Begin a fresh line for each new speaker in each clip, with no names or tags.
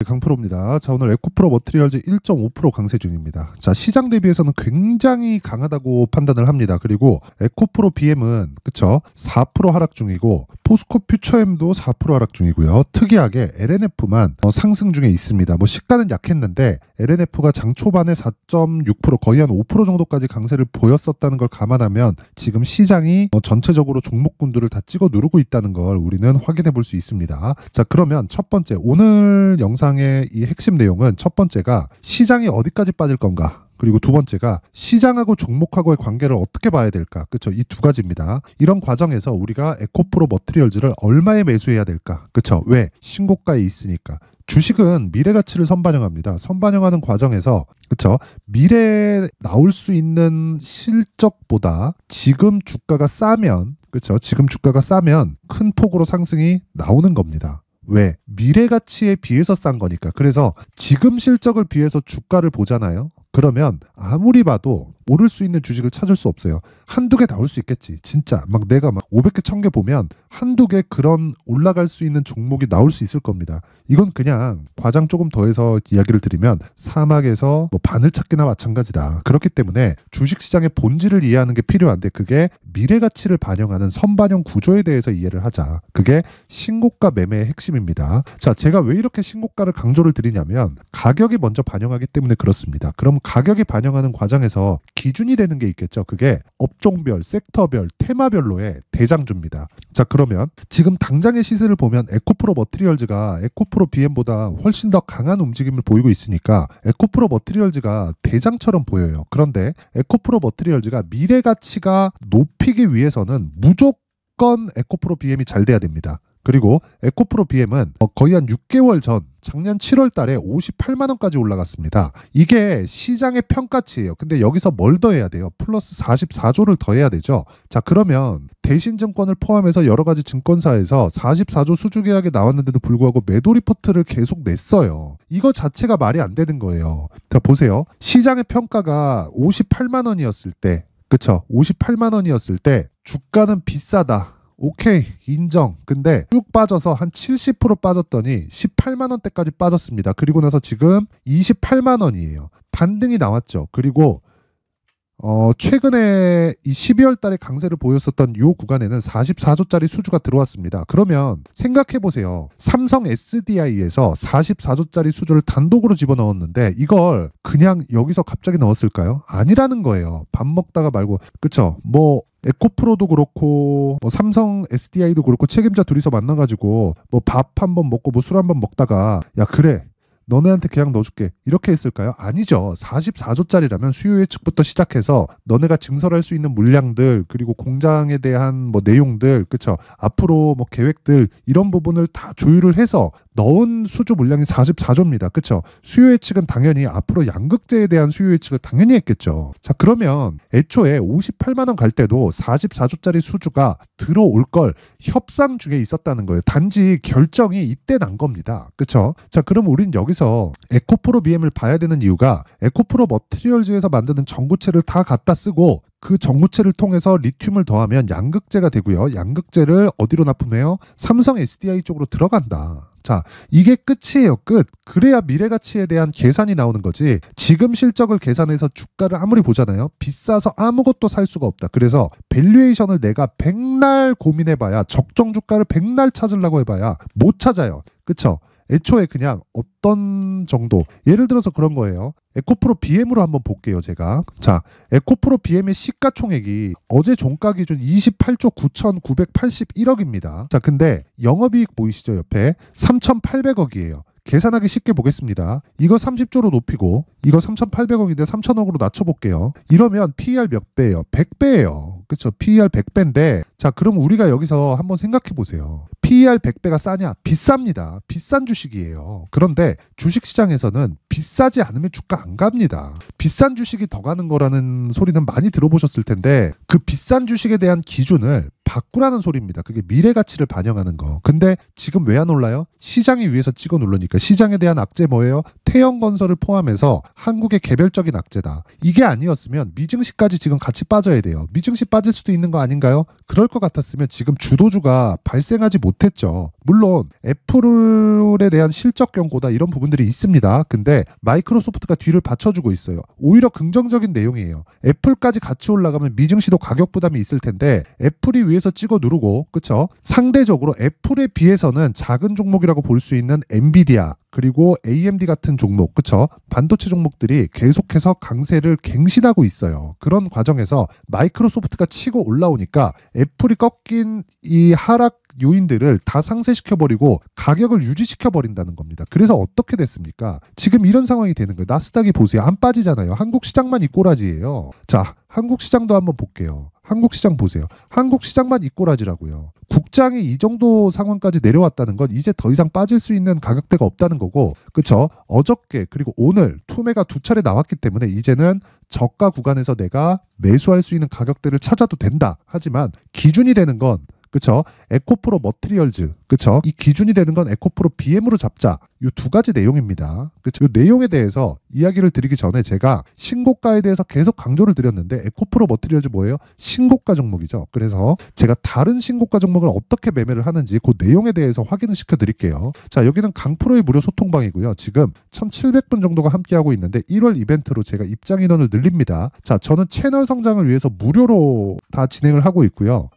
강프로입니다. 자, 오늘 에코프로 머티리얼즈 1.5% 강세 중입니다. 자, 시장 대비해서는 굉장히 강하다고 판단을 합니다. 그리고 에코프로 BM은 그쵸? 4% 하락 중이고 포스코 퓨처엠도 4% 하락 중이고요. 특이하게 LNF만 상승 중에 있습니다. 뭐 시가는 약했는데 LNF가 장 초반에 4.6% 거의 한 5% 정도까지 강세를 보였었다는 걸 감안하면 지금 시장이 전체적으로 종목군들을 다 찍어 누르고 있다는 걸 우리는 확인해 볼 수 있습니다. 자, 그러면 첫 번째 오늘 영상의 이 핵심 내용은 첫 번째가 시장이 어디까지 빠질 건가, 그리고 두 번째가 시장하고 종목하고의 관계를 어떻게 봐야 될까. 그쵸? 이 두 가지입니다. 이런 과정에서 우리가 에코프로 머티리얼즈를 얼마에 매수해야 될까. 그쵸? 왜? 신고가에 있으니까. 주식은 미래 가치를 선반영합니다. 선반영하는 과정에서 그쵸? 미래에 나올 수 있는 실적보다 지금 주가가 싸면, 그쵸? 지금 주가가 싸면 큰 폭으로 상승이 나오는 겁니다. 왜? 미래 가치에 비해서 싼 거니까. 그래서 지금 실적을 비해서 주가를 보잖아요. 그러면 아무리 봐도 오를 수 있는 주식을 찾을 수 없어요. 한두 개 나올 수 있겠지. 진짜 막 내가 막 500개 1000개 보면 한두 개 그런 올라갈 수 있는 종목이 나올 수 있을 겁니다. 이건 그냥 과장 조금 더해서 이야기를 드리면 사막에서 뭐 바늘 찾기나 마찬가지다. 그렇기 때문에 주식시장의 본질을 이해하는 게 필요한데 그게 미래 가치를 반영하는 선반영 구조에 대해서 이해를 하자. 그게 신고가 매매의 핵심입니다. 자, 제가 왜 이렇게 신고가를 강조를 드리냐면 가격이 먼저 반영하기 때문에 그렇습니다. 그럼 가격이 반영하는 과정에서 기준이 되는 게 있겠죠. 그게 업종별, 섹터별, 테마별로의 대장주입니다. 자, 그러면 지금 당장의 시세를 보면 에코프로 머티리얼즈가 에코프로 BM보다 훨씬 더 강한 움직임을 보이고 있으니까 에코프로 머티리얼즈가 대장처럼 보여요. 그런데 에코프로 머티리얼즈가 미래 가치가 높이기 위해서는 무조건 에코프로 BM이 잘 돼야 됩니다. 그리고 에코프로 BM은 거의 한 6개월 전 작년 7월 달에 58만 원까지 올라갔습니다. 이게 시장의 평가치예요. 근데 여기서 뭘 더해야 돼요? 플러스 44조를 더해야 되죠. 자, 그러면 대신증권을 포함해서 여러 가지 증권사에서 44조 수주 계약이 나왔는데도 불구하고 매도 리포트를 계속 냈어요. 이거 자체가 말이 안 되는 거예요. 자, 보세요. 시장의 평가가 58만 원이었을 때, 그쵸? 58만 원이었을 때 주가는 비싸다. 오케이, 인정. 근데 쭉 빠져서 한 70% 빠졌더니 18만 원대까지 빠졌습니다. 그리고 나서 지금 28만 원이에요. 반등이 나왔죠. 그리고 최근에 이 12월 달에 강세를 보였었던 이 구간에는 44조짜리 수주가 들어왔습니다. 그러면 생각해 보세요. 삼성 SDI에서 44조짜리 수주를 단독으로 집어넣었는데 이걸 그냥 여기서 갑자기 넣었을까요? 아니라는 거예요. 밥 먹다가 말고. 그쵸? 뭐 에코프로도 그렇고 뭐 삼성 SDI도 그렇고 책임자 둘이서 만나가지고 뭐 밥 한 번 먹고 뭐 술 한 번 먹다가 야, 그래, 너네한테 계약 넣어줄게, 이렇게 했을까요? 아니죠. 44조짜리라면 수요 예측부터 시작해서 너네가 증설할 수 있는 물량들, 그리고 공장에 대한 뭐 내용들, 그쵸? 앞으로 뭐 계획들, 이런 부분을 다 조율을 해서 넣은 수주 물량이 44조입니다. 그쵸? 수요 예측은 당연히 앞으로 양극재에 대한 수요 예측을 당연히 했겠죠. 자, 그러면 애초에 58만 원 갈 때도 44조짜리 수주가 들어올 걸 협상 중에 있었다는 거예요. 단지 결정이 이때 난 겁니다. 그쵸? 자, 그럼 우린 여기서 에코프로 BM을 봐야 되는 이유가 에코프로 머티리얼즈에서 만드는 전구체를 다 갖다 쓰고 그 전구체를 통해서 리튬을 더하면 양극재가 되고요. 양극재를 어디로 납품해요? 삼성 SDI 쪽으로 들어간다. 자, 이게 끝이에요. 끝. 그래야 미래 가치에 대한 계산이 나오는 거지. 지금 실적을 계산해서 주가를 아무리 보잖아요. 비싸서 아무것도 살 수가 없다. 그래서 밸류에이션을 내가 백날 고민해봐야, 적정 주가를 백날 찾으려고 해봐야 못 찾아요. 그쵸? 애초에 그냥 어떤 정도, 예를 들어서 그런 거예요. 에코프로 BM으로 한번 볼게요, 제가. 자, 에코프로 BM의 시가총액이 어제 종가 기준 28조 9,981억입니다. 자, 근데 영업이익 보이시죠, 옆에? 3,800억이에요. 계산하기 쉽게 보겠습니다. 이거 30조로 높이고 이거 3,800억인데 3,000억으로 낮춰볼게요. 이러면 PER 몇 배예요? 100배예요. 그쵸? PER 100배인데 자, 그럼 우리가 여기서 한번 생각해 보세요. PER 100배가 싸냐? 비쌉니다. 비싼 주식이에요. 그런데 주식시장에서는 비싸지 않으면 주가 안 갑니다. 비싼 주식이 더 가는 거라는 소리는 많이 들어보셨을 텐데 그 비싼 주식에 대한 기준을 바꾸라는 소리입니다. 그게 미래 가치를 반영하는 거. 근데 지금 왜 안 올라요? 시장이 위에서 찍어 누르니까. 시장에 대한 악재 뭐예요? 태형건설을 포함해서 한국의 개별적인 악재다. 이게 아니었으면 미증시까지 지금 같이 빠져야 돼요. 미증시 빠질 수도 있는 거 아닌가요? 그럴 것 같았으면 지금 주도주가 발생하지 못했죠. 물론 애플에 대한 실적 경고다 이런 부분들이 있습니다. 근데 마이크로소프트가 뒤를 받쳐주고 있어요. 오히려 긍정적인 내용이에요. 애플까지 같이 올라가면 미증시도 가격 부담이 있을 텐데 애플이 위에서 찍어 누르고 그쵸? 상대적으로 애플에 비해서는 작은 종목이라고 볼 수 있는 엔비디아 그리고 AMD 같은 종목, 그쵸? 반도체 종목들이 계속해서 강세를 갱신하고 있어요. 그런 과정에서 마이크로소프트가 치고 올라오니까 애플이 꺾인 이 하락 요인들을 다 상쇄시켜버리고 가격을 유지시켜버린다는 겁니다. 그래서 어떻게 됐습니까? 지금 이런 상황이 되는 거예요. 나스닥이 보세요. 안 빠지잖아요. 한국 시장만 이 꼬라지예요. 자, 한국 시장도 한번 볼게요. 한국 시장 보세요. 한국 시장만 이 꼬라지라고요. 국장이 이 정도 상황까지 내려왔다는 건 이제 더 이상 빠질 수 있는 가격대가 없다는 거고, 그쵸? 어저께 그리고 오늘 투매가 두 차례 나왔기 때문에 이제는 저가 구간에서 내가 매수할 수 있는 가격대를 찾아도 된다. 하지만 기준이 되는 건 그쵸? 에코프로 머티리얼즈, 그쵸? 이 기준이 되는 건 에코프로 BM으로 잡자. 이 두 가지 내용입니다. 그쵸? 이 내용에 대해서 이야기를 드리기 전에 제가 신고가에 대해서 계속 강조를 드렸는데 에코프로 머티리얼즈 뭐예요? 신고가 종목이죠. 그래서 제가 다른 신고가 종목을 어떻게 매매를 하는지 그 내용에 대해서 확인을 시켜드릴게요. 자, 여기는 강프로의 무료 소통방이고요. 지금 1700분 정도가 함께하고 있는데 1월 이벤트로 제가 입장 인원을 늘립니다. 자, 저는 채널 성장을 위해서 무료로 다 진행을 하고 있고요.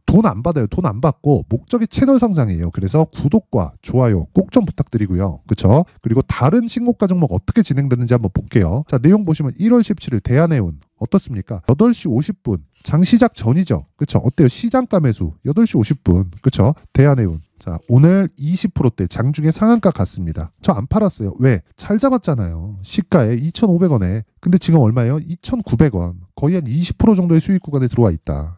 돈 안 받아요. 돈 안 받고 목적이 채널 성장이에요. 그래서 구독과 좋아요 꼭 좀 부탁드리고요. 그쵸? 그리고 다른 신고가 종목 어떻게 진행되는지 한번 볼게요. 자, 내용 보시면 1월 17일 대한해운 어떻습니까? 8시 50분 장 시작 전이죠. 그쵸? 어때요? 시장가 매수 8시 50분 그쵸? 대한해운 자, 오늘 20%대 장중에 상한가 갔습니다. 저 안 팔았어요. 왜? 잘 잡았잖아요. 시가에 2,500원에. 근데 지금 얼마예요? 2,900원. 거의 한 20% 정도의 수익 구간에 들어와 있다.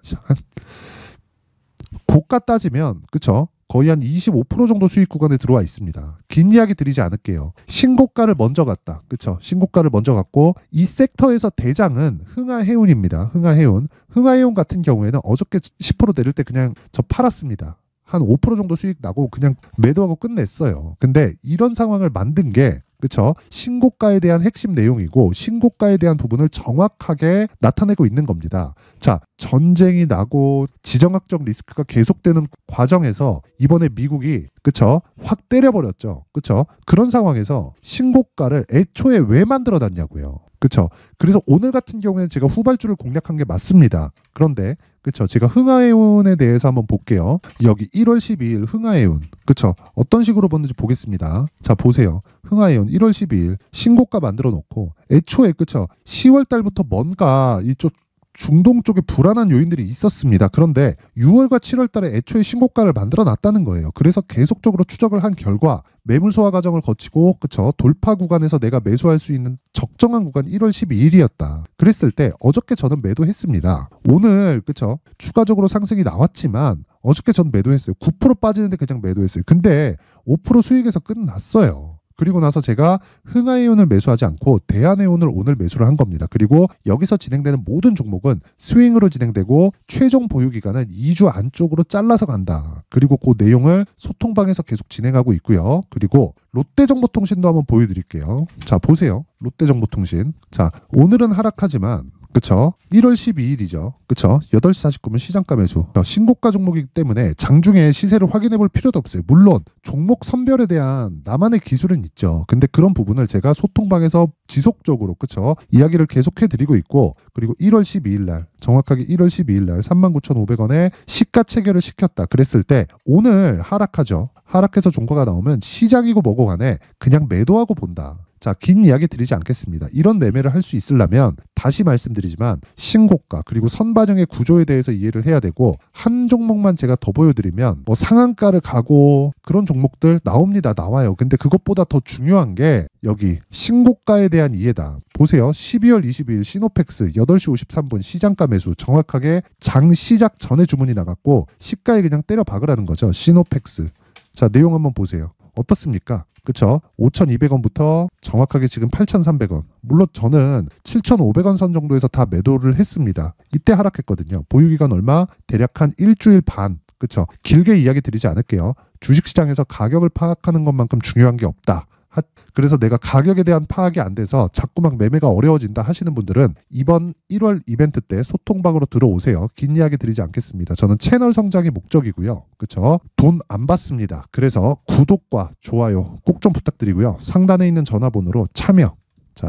고가 따지면 그쵸? 거의 한 25% 정도 수익 구간에 들어와 있습니다. 긴 이야기 드리지 않을게요. 신고가를 먼저 갔다. 그쵸? 신고가를 먼저 갔고 이 섹터에서 대장은 흥하해운입니다. 흥하해운. 흥하해운 같은 경우에는 어저께 10% 내릴 때 그냥 저 팔았습니다. 한 5% 정도 수익 나고 그냥 매도하고 끝냈어요. 근데 이런 상황을 만든 게 그쵸? 신고가에 대한 핵심 내용이고 신고가에 대한 부분을 정확하게 나타내고 있는 겁니다. 자, 전쟁이 나고 지정학적 리스크가 계속되는 과정에서 이번에 미국이 그쵸? 확 때려버렸죠. 그쵸? 그런 상황에서 신고가를 애초에 왜 만들어 놨냐고요. 그쵸? 그래서 오늘 같은 경우에는 제가 후발주를 공략한 게 맞습니다. 그런데 그쵸? 제가 흥하해운에 대해서 한번 볼게요. 여기 1월 12일 흥하해운 그쵸? 어떤 식으로 봤는지 보겠습니다. 자, 보세요. 흥하해운 1월 12일 신고가 만들어 놓고 애초에 그쵸? 10월 달부터 뭔가 이쪽 중동 쪽에 불안한 요인들이 있었습니다. 그런데 6월과 7월 달에 애초에 신고가를 만들어 놨다는 거예요. 그래서 계속적으로 추적을 한 결과 매물 소화 과정을 거치고 그쵸? 돌파 구간에서 내가 매수할 수 있는 적정한 구간 1월 12일이었다. 그랬을 때 어저께 저는 매도했습니다. 오늘 그쵸? 추가적으로 상승이 나왔지만 어저께 저는 매도했어요. 9% 빠지는데 그냥 매도했어요. 근데 5% 수익에서 끝났어요. 그리고 나서 제가 흥하해운을 매수하지 않고 대한해운을 오늘 매수를 한 겁니다. 그리고 여기서 진행되는 모든 종목은 스윙으로 진행되고 최종 보유 기간은 2주 안쪽으로 잘라서 간다. 그리고 그 내용을 소통방에서 계속 진행하고 있고요. 그리고 롯데정보통신도 한번 보여드릴게요. 자, 보세요. 롯데정보통신. 자, 오늘은 하락하지만 그쵸? 1월 12일이죠. 그쵸? 8시 49분 시장가 매수. 신고가 종목이기 때문에 장중에 시세를 확인해 볼 필요도 없어요. 물론 종목 선별에 대한 나만의 기술은 있죠. 근데 그런 부분을 제가 소통방에서 지속적으로 그쵸? 이야기를 계속해 드리고 있고 그리고 1월 12일 날 정확하게 1월 12일 날 39,500원에 시가 체결을 시켰다. 그랬을 때 오늘 하락하죠. 하락해서 종가가 나오면 시장이고 뭐고 간에 그냥 매도하고 본다. 자, 긴 이야기 드리지 않겠습니다. 이런 매매를 할 수 있으려면 다시 말씀드리지만 신고가 그리고 선반영의 구조에 대해서 이해를 해야 되고 한 종목만 제가 더 보여드리면 뭐 상한가를 가고 그런 종목들 나옵니다. 나와요. 근데 그것보다 더 중요한 게 여기 신고가에 대한 이해다. 보세요. 12월 22일 시노펙스 8시 53분 시장가 매수 정확하게 장 시작 전에 주문이 나갔고 시가에 그냥 때려 박으라는 거죠. 시노펙스. 자, 내용 한번 보세요. 어떻습니까? 그쵸? 5,200원부터 정확하게 지금 8,300원. 물론 저는 7,500원 선 정도에서 다 매도를 했습니다. 이때 하락했거든요. 보유기간 얼마? 대략 한 일주일 반. 그쵸? 길게 이야기 드리지 않을게요. 주식시장에서 가격을 파악하는 것만큼 중요한 게 없다. 그래서 내가 가격에 대한 파악이 안 돼서 자꾸 막 매매가 어려워진다 하시는 분들은 이번 1월 이벤트 때 소통방으로 들어오세요. 긴 이야기 드리지 않겠습니다. 저는 채널 성장이 목적이고요. 그쵸? 돈 안 받습니다. 그래서 구독과 좋아요 꼭 좀 부탁드리고요. 상단에 있는 전화번호로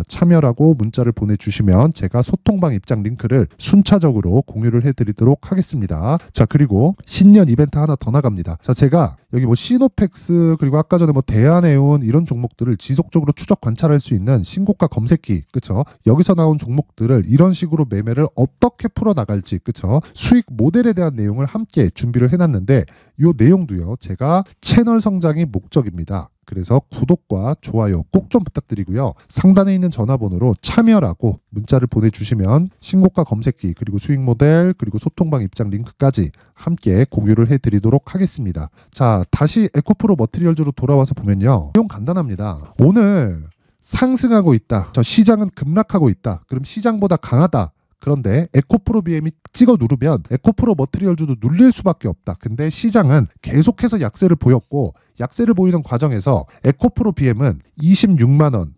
참여라고 문자를 보내주시면 제가 소통방 입장 링크를 순차적으로 공유를 해드리도록 하겠습니다. 자, 그리고 신년 이벤트 하나 더 나갑니다. 자, 제가 여기 뭐 시노펙스 그리고 아까 전에 뭐 대한해운 이런 종목들을 지속적으로 추적 관찰할 수 있는 신고가 검색기, 그쵸? 여기서 나온 종목들을 이런 식으로 매매를 어떻게 풀어나갈지, 그쵸? 수익 모델에 대한 내용을 함께 준비를 해놨는데 이 내용도요, 제가 채널 성장이 목적입니다. 그래서 구독과 좋아요 꼭 좀 부탁드리고요. 상단에 있는 전화번호로 참여라고 문자를 보내주시면 신고가 검색기 그리고 수익 모델 그리고 소통방 입장 링크까지 함께 공유를 해드리도록 하겠습니다. 자, 다시 에코프로 머티리얼즈로 돌아와서 보면요. 내용 간단합니다. 오늘 상승하고 있다. 저 시장은 급락하고 있다. 그럼 시장보다 강하다. 그런데 에코프로 BM이 찍어 누르면 에코프로 머티리얼즈도 눌릴 수밖에 없다. 근데 시장은 계속해서 약세를 보였고 약세를 보이는 과정에서 에코프로 BM은 26만 원,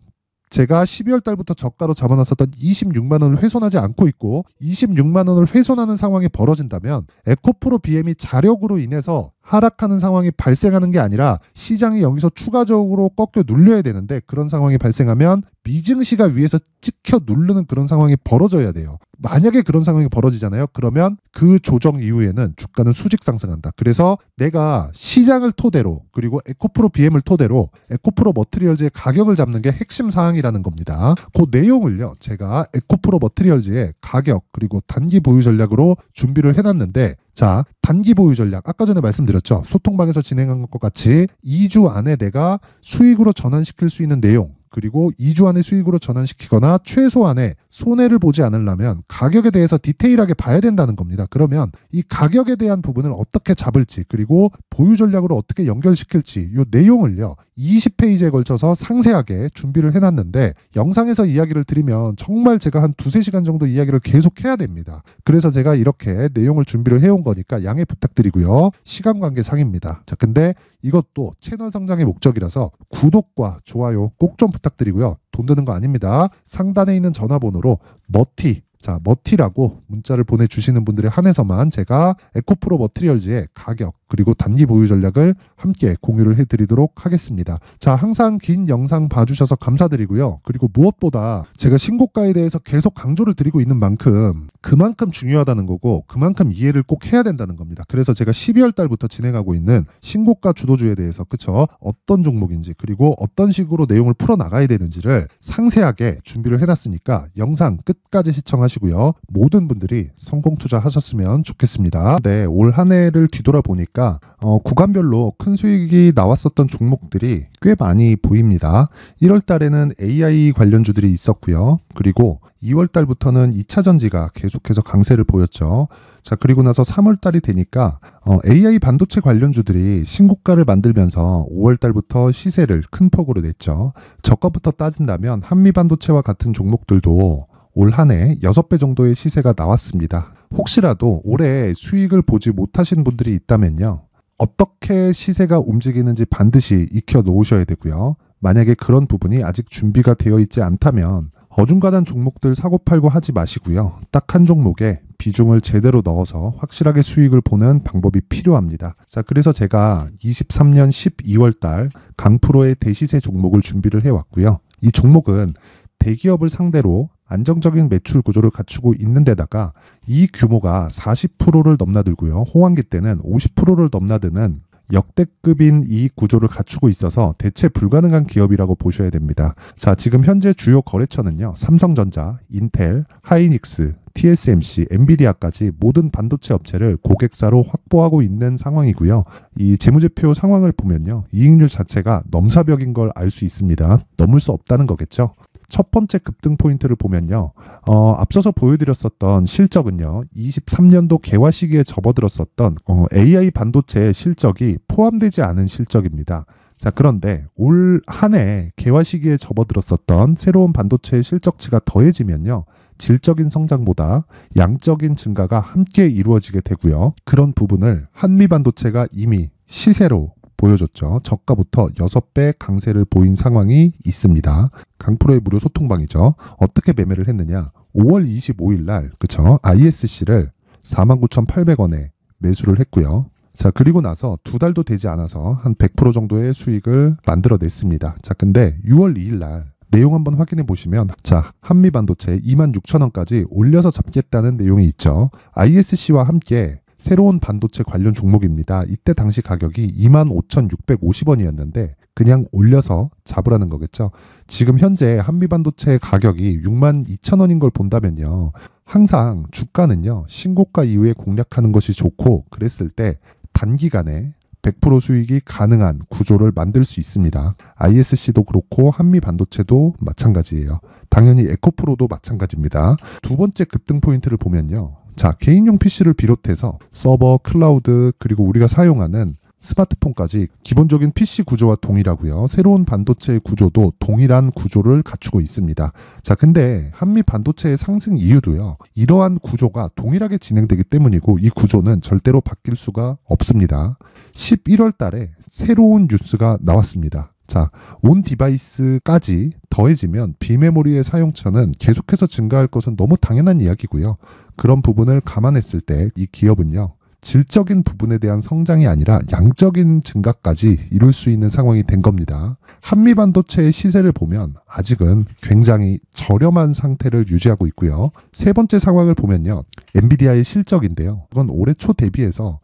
제가 12월 달부터 저가로 잡아놨었던 26만 원을 훼손하지 않고 있고 26만 원을 훼손하는 상황이 벌어진다면 에코프로 BM이 자력으로 인해서 하락하는 상황이 발생하는 게 아니라 시장이 여기서 추가적으로 꺾여 눌려야 되는데 그런 상황이 발생하면 미증시가 위에서 찍혀 누르는 그런 상황이 벌어져야 돼요. 만약에 그런 상황이 벌어지잖아요. 그러면 그 조정 이후에는 주가는 수직 상승한다. 그래서 내가 시장을 토대로 그리고 에코프로 BM을 토대로 에코프로 머티리얼즈의 가격을 잡는 게 핵심 사항이라는 겁니다. 그 내용을요, 제가 에코프로 머티리얼즈의 가격 그리고 단기 보유 전략으로 준비를 해놨는데, 자, 단기 보유 전략 아까 전에 말씀드렸죠. 소통방에서 진행한 것과 같이 2주 안에 내가 수익으로 전환시킬 수 있는 내용, 그리고 2주 안에 수익으로 전환시키거나 최소한의 손해를 보지 않으려면 가격에 대해서 디테일하게 봐야 된다는 겁니다. 그러면 이 가격에 대한 부분을 어떻게 잡을지 그리고 보유 전략으로 어떻게 연결시킬지 이 내용을요 20페이지에 걸쳐서 상세하게 준비를 해놨는데 영상에서 이야기를 드리면 정말 제가 한 2-3시간 정도 이야기를 계속 해야 됩니다. 그래서 제가 이렇게 내용을 준비를 해온 거니까 양해 부탁드리고요. 시간 관계상입니다. 자, 근데 이것도 채널 성장의 목적이라서 구독과 좋아요 꼭 좀 부탁드리고요. 돈 드는 거 아닙니다. 상단에 있는 전화번호로 머티라고 문자를 보내주시는 분들에 한해서만 제가 에코프로 머티리얼즈의 가격 그리고 단기 보유 전략을 함께 공유를 해드리도록 하겠습니다. 자, 항상 긴 영상 봐주셔서 감사드리고요. 그리고 무엇보다 제가 신고가에 대해서 계속 강조를 드리고 있는 만큼 그만큼 중요하다는 거고 그만큼 이해를 꼭 해야 된다는 겁니다. 그래서 제가 12월 달부터 진행하고 있는 신고가 주도주에 대해서 그쵸? 어떤 종목인지 그리고 어떤 식으로 내용을 풀어나가야 되는지를 상세하게 준비를 해놨으니까 영상 끝까지 시청하시고요. 모든 분들이 성공 투자하셨으면 좋겠습니다. 네, 올 한 해를 뒤돌아보니까 구간별로 큰 수익이 나왔었던 종목들이 꽤 많이 보입니다. 1월 달에는 AI 관련주들이 있었고요. 그리고 2월 달부터는 2차 전지가 계속해서 강세를 보였죠. 자, 그리고 나서 3월 달이 되니까 AI 반도체 관련주들이 신고가를 만들면서 5월 달부터 시세를 큰 폭으로 냈죠. 저가부터 따진다면 한미 반도체와 같은 종목들도 올 한 해 6배 정도의 시세가 나왔습니다. 혹시라도 올해 수익을 보지 못하신 분들이 있다면요. 어떻게 시세가 움직이는지 반드시 익혀 놓으셔야 되고요. 만약에 그런 부분이 아직 준비가 되어 있지 않다면 어중간한 종목들 사고팔고 하지 마시고요. 딱 한 종목에 비중을 제대로 넣어서 확실하게 수익을 보는 방법이 필요합니다. 자, 그래서 제가 23년 12월 달 강프로의 대시세 종목을 준비를 해왔고요. 이 종목은 대기업을 상대로 안정적인 매출 구조를 갖추고 있는 데다가 이 규모가 40%를 넘나들고요. 호황기 때는 50%를 넘나드는 역대급인 이익 구조를 갖추고 있어서 대체 불가능한 기업이라고 보셔야 됩니다. 자, 지금 현재 주요 거래처는요. 삼성전자, 인텔, 하이닉스, TSMC, 엔비디아까지 모든 반도체 업체를 고객사로 확보하고 있는 상황이고요. 이 재무제표 상황을 보면요. 이익률 자체가 넘사벽인 걸 알 수 있습니다. 넘을 수 없다는 거겠죠. 첫 번째 급등 포인트를 보면요. 앞서서 보여드렸었던 실적은요. 23년도 개화 시기에 접어들었었던 AI 반도체의 실적이 포함되지 않은 실적입니다. 자, 그런데 올 한 해 개화 시기에 접어들었었던 새로운 반도체의 실적치가 더해지면요. 질적인 성장보다 양적인 증가가 함께 이루어지게 되고요. 그런 부분을 한미반도체가 이미 시세로 보여줬죠. 저가부터 6배 강세를 보인 상황이 있습니다. 강프로의 무료 소통방이죠. 어떻게 매매를 했느냐. 5월 25일 날 그쵸? ISC를 49,800원에 매수를 했고요. 자, 그리고 나서 2달도 되지 않아서 한 100% 정도의 수익을 만들어냈습니다. 자, 근데 6월 2일 날 내용 한번 확인해 보시면 자, 한미반도체 26,000원까지 올려서 잡겠다는 내용이 있죠. ISC와 함께 새로운 반도체 관련 종목입니다. 이때 당시 가격이 25,650원이었는데 그냥 올려서 잡으라는 거겠죠. 지금 현재 한미반도체 가격이 62,000원인 걸 본다면요. 항상 주가는요. 신고가 이후에 공략하는 것이 좋고 그랬을 때 단기간에 100% 수익이 가능한 구조를 만들 수 있습니다. ISC도 그렇고 한미반도체도 마찬가지예요. 당연히 에코프로도 마찬가지입니다. 두 번째 급등 포인트를 보면요. 자, 개인용 PC를 비롯해서 서버, 클라우드, 그리고 우리가 사용하는 스마트폰까지 기본적인 PC 구조와 동일하고요. 새로운 반도체의 구조도 동일한 구조를 갖추고 있습니다. 자, 근데 한미 반도체의 상승 이유도요. 이러한 구조가 동일하게 진행되기 때문이고 이 구조는 절대로 바뀔 수가 없습니다. 11월 달에 새로운 뉴스가 나왔습니다. 자, 온 디바이스까지 더해지면 비메모리의 사용처는 계속해서 증가할 것은 너무 당연한 이야기고요. 그런 부분을 감안했을 때 이 기업은요. 질적인 부분에 대한 성장이 아니라 양적인 증가까지 이룰 수 있는 상황이 된 겁니다. 한미반도체의 시세를 보면 아직은 굉장히 저렴한 상태를 유지하고 있고요. 세 번째 상황을 보면요. 엔비디아의 실적인데요. 이건 올해 초 대비해서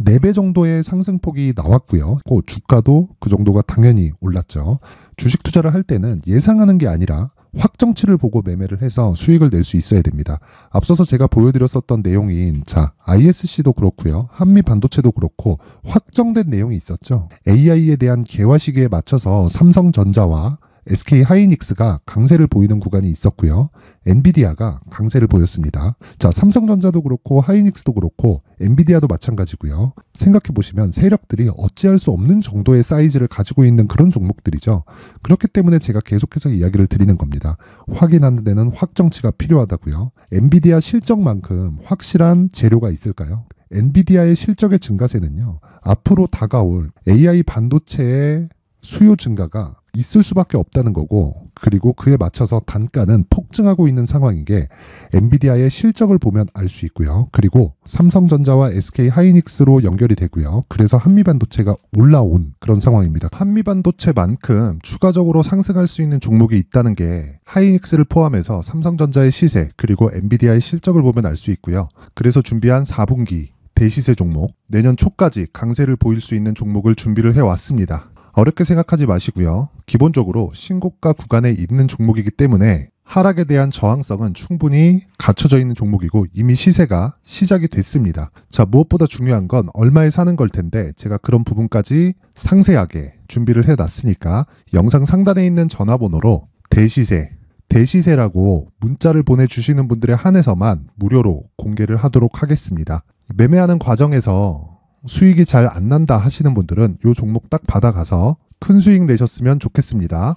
4배 정도의 상승폭이 나왔고요. 그 주가도 그 정도가 당연히 올랐죠. 주식 투자를 할 때는 예상하는 게 아니라 확정치를 보고 매매를 해서 수익을 낼 수 있어야 됩니다. 앞서서 제가 보여드렸었던 내용인 자, ISC도 그렇고요. 한미반도체도 그렇고 확정된 내용이 있었죠. AI에 대한 개화 시기에 맞춰서 삼성전자와 SK 하이닉스가 강세를 보이는 구간이 있었고요. 엔비디아가 강세를 보였습니다. 자, 삼성전자도 그렇고 하이닉스도 그렇고 엔비디아도 마찬가지고요. 생각해 보시면 세력들이 어찌할 수 없는 정도의 사이즈를 가지고 있는 그런 종목들이죠. 그렇기 때문에 제가 계속해서 이야기를 드리는 겁니다. 확인하는 데는 확정치가 필요하다고요. 엔비디아 실적만큼 확실한 재료가 있을까요? 엔비디아의 실적의 증가세는요. 앞으로 다가올 AI 반도체의 수요 증가가 있을 수밖에 없다는 거고 그리고 그에 맞춰서 단가는 폭증하고 있는 상황인 게 엔비디아의 실적을 보면 알 수 있고요. 그리고 삼성전자와 SK 하이닉스로 연결이 되고요. 그래서 한미반도체가 올라온 그런 상황입니다. 한미반도체만큼 추가적으로 상승할 수 있는 종목이 있다는 게 하이닉스를 포함해서 삼성전자의 시세 그리고 엔비디아의 실적을 보면 알 수 있고요. 그래서 준비한 4분기 대시세 종목 내년 초까지 강세를 보일 수 있는 종목을 준비를 해왔습니다. 어렵게 생각하지 마시고요. 기본적으로 신고가 구간에 있는 종목이기 때문에 하락에 대한 저항성은 충분히 갖춰져 있는 종목이고 이미 시세가 시작이 됐습니다. 자, 무엇보다 중요한 건 얼마에 사는 걸 텐데 제가 그런 부분까지 상세하게 준비를 해놨으니까 영상 상단에 있는 전화번호로 대시세라고 문자를 보내주시는 분들에 한해서만 무료로 공개를 하도록 하겠습니다. 매매하는 과정에서 수익이 잘 안 난다 하시는 분들은 이 종목 딱 받아가서 큰 수익 내셨으면 좋겠습니다.